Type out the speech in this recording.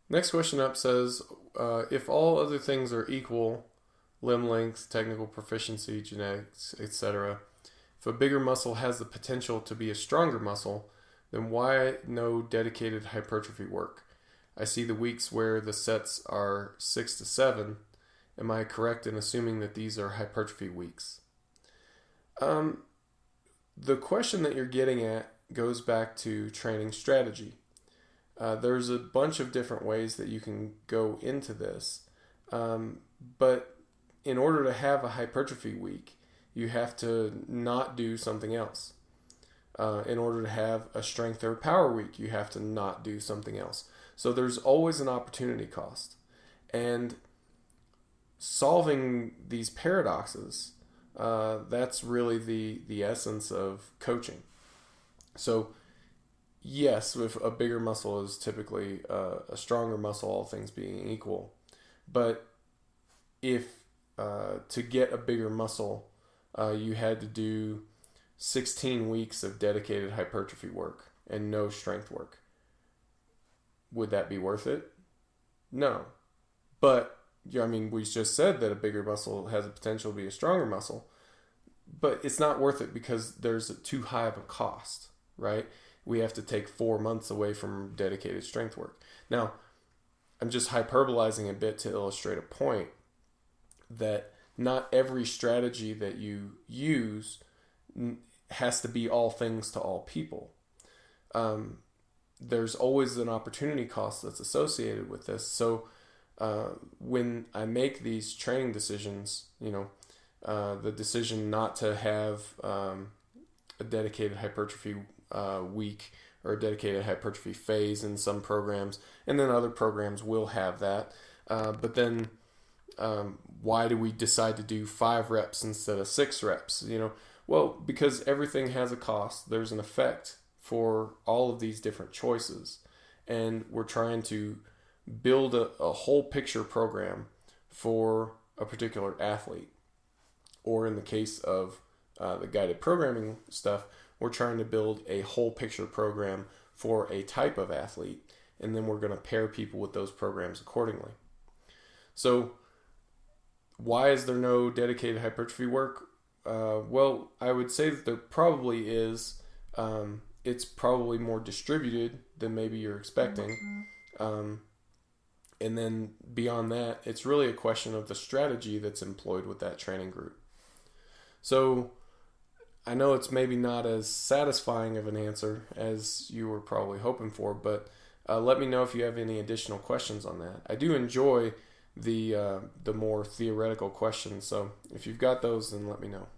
Next question up says, if all other things are equal, limb length, technical proficiency, genetics, etc., if a bigger muscle has the potential to be a stronger muscle, then why no dedicated hypertrophy work? I see the weeks where the sets are 6 to 7. Am I correct in assuming that these are hypertrophy weeks? Um, the question that you're getting at goes back to training strategy. There's a bunch of different ways that you can go into this, but in order to have a hypertrophy week, you have to not do something else. In order to have a strength or power week, you have to not do something else. So there's always an opportunity cost. And solving these paradoxes, that's really the essence of coaching. So yes, if a bigger muscle is typically a stronger muscle, all things being equal. But if to get a bigger muscle, you had to do 16 weeks of dedicated hypertrophy work and no strength work, would that be worth it? No. But, I mean, we just said that a bigger muscle has a potential to be a stronger muscle, but it's not worth it because there's too high of a cost, right? We have to take 4 months away from dedicated strength work. Now, I'm just hyperbolizing a bit to illustrate a point that not every strategy that you use has to be all things to all people. There's always an opportunity cost that's associated with this. So when I make these training decisions, the decision not to have a dedicated hypertrophy week or a dedicated hypertrophy phase in some programs, and then other programs will have that. But then why do we decide to do 5 reps instead of 6 reps? Well, because everything has a cost. There's an effect for all of these different choices. And we're trying to build a whole picture program for a particular athlete. Or in the case of the guided programming stuff, we're trying to build a whole picture program for a type of athlete. And then we're going to pair people with those programs accordingly. So why is there no dedicated hypertrophy work? Well, I would say that there probably is. It's probably more distributed than maybe you're expecting. And then beyond that, it's really a question of the strategy that's employed with that training group. So I know it's maybe not as satisfying of an answer as you were probably hoping for, but let me know if you have any additional questions on that. I do enjoy the more theoretical questions, so if you've got those, then let me know.